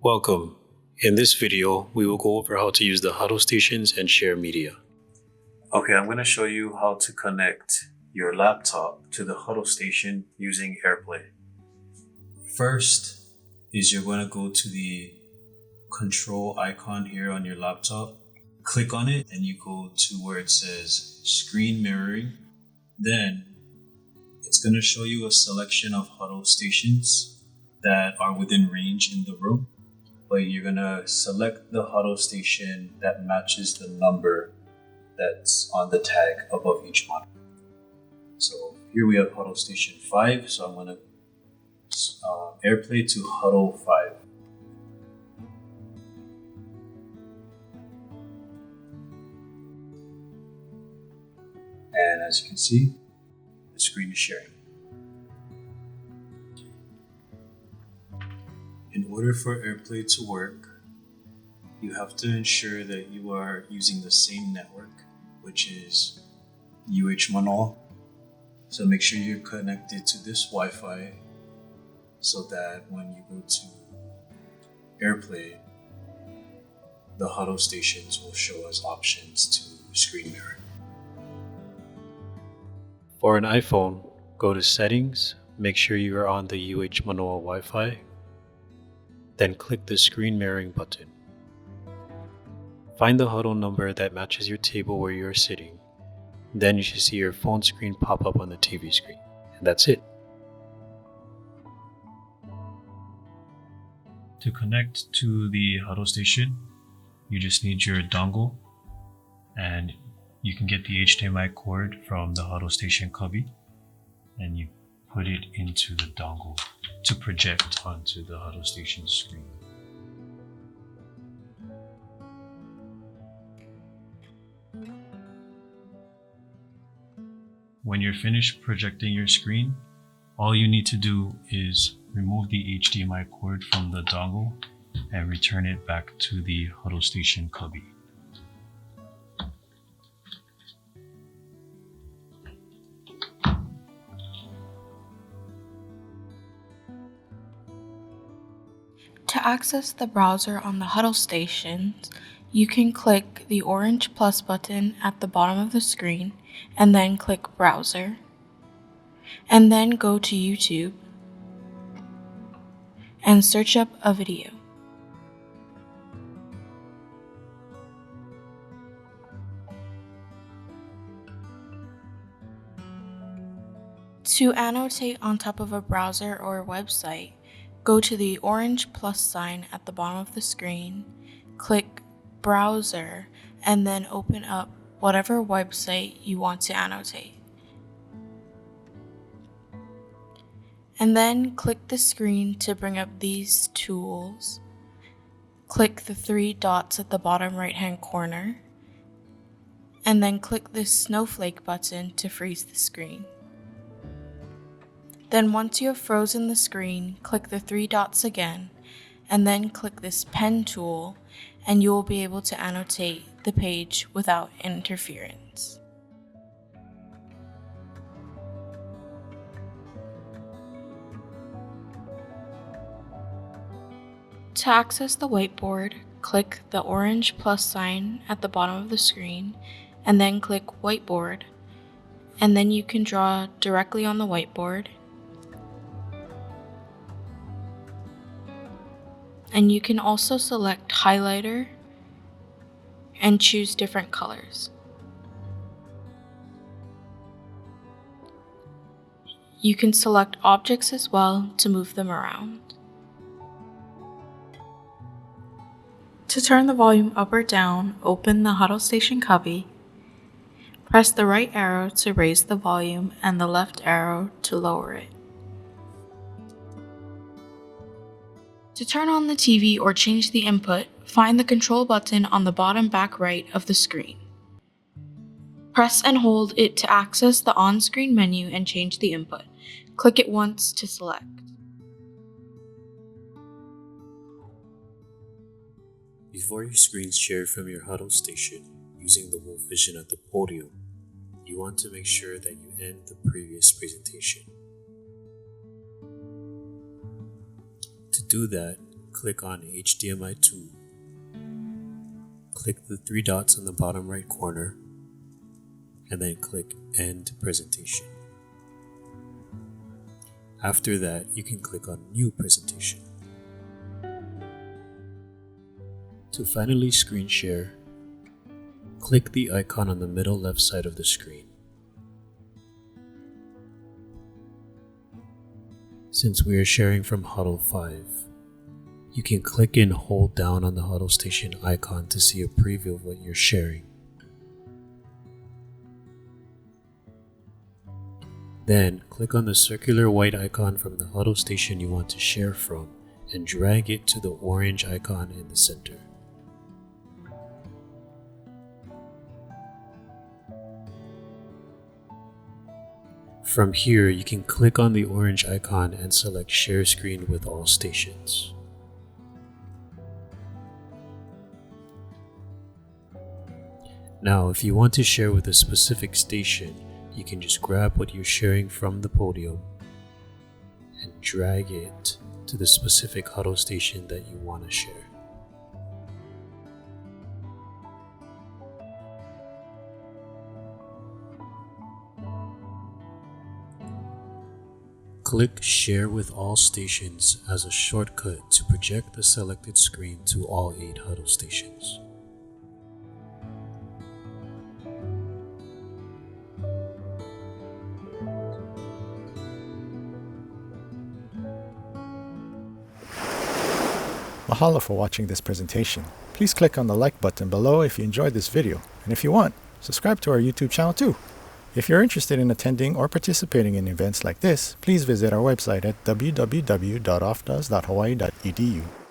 Welcome. In this video, we will go over how to use the Huddle stations and share media. Okay, I'm going to show you how to connect your laptop to the Huddle station using Airplay. First is you're going to go to the control icon here on your laptop. Click on it and you go to where it says screen mirroring. Then it's going to show you a selection of Huddle stations that are within range in the room. But you're going to select the Huddle station that matches the number that's on the tag above each monitor. So here we have Huddle station 5, so I'm going to Airplay to Huddle 5. And as you can see, the screen is sharing. In order for Airplay to work, you have to ensure that you are using the same network, which is UH So make sure you're connected to this Wi-Fi so that when you go to Airplay, the Huddle stations will show as options to screen mirror. For an iPhone, go to Settings, make sure you are on the Manoa Wi-Fi, then click the screen mirroring button. Find the Huddle number that matches your table where you are sitting. Then you should see your phone screen pop up on the TV screen. And that's it. To connect to the Huddle station, you just need your dongle, and you can get the HDMI cord from the Huddle station cubby, and you put it into the dongle to project onto the Huddle station screen. When you're finished projecting your screen, all you need to do is remove the HDMI cord from the dongle and return it back to the Huddle station cubby. To access the browser on the Huddle stations, you can click the orange plus button at the bottom of the screen and then click Browser. And then go to YouTube and search up a video. To annotate on top of a browser or a website, go to the orange plus sign at the bottom of the screen, click Browser, and then open up whatever website you want to annotate. And then click the screen to bring up these tools. Click the 3 dots at the bottom right-hand corner, and then click this snowflake button to freeze the screen. Then once you have frozen the screen, click the 3 dots again, and then click this pen tool, and you will be able to annotate the page without interference. To access the whiteboard, click the orange plus sign at the bottom of the screen, and then click Whiteboard, and then you can draw directly on the whiteboard. And you can also select highlighter and choose different colors. You can select objects as well to move them around. To turn the volume up or down, open the Huddle station cubby. Press the right arrow to raise the volume and the left arrow to lower it. To turn on the TV or change the input, find the control button on the bottom back right of the screen. Press and hold it to access the on-screen menu and change the input. Click it once to select. Before your screen is shared from your Huddle station using the Wolf Vision at the podium, you want to make sure that you end the previous presentation. To do that, click on HDMI 2. Click the three dots on the bottom right corner, and then click End Presentation. After that, you can click on New Presentation. To finally screen share, click the icon on the middle left side of the screen. Since we are sharing from Huddle 5, you can click and hold down on the Huddle Station icon to see a preview of what you're sharing. Then, click on the circular white icon from the Huddle Station you want to share from and drag it to the orange icon in the center. From here, you can click on the orange icon and select Share Screen with all stations. Now, if you want to share with a specific station, you can just grab what you're sharing from the podium and drag it to the specific Huddle station that you want to share. Click Share with all stations as a shortcut to project the selected screen to all 8 Huddle stations. Mahalo for watching this presentation. Please click on the like button below if you enjoyed this video, and if you want, subscribe to our YouTube channel too. If you're interested in attending or participating in events like this, please visit our website at www.ofdas.hawaii.edu.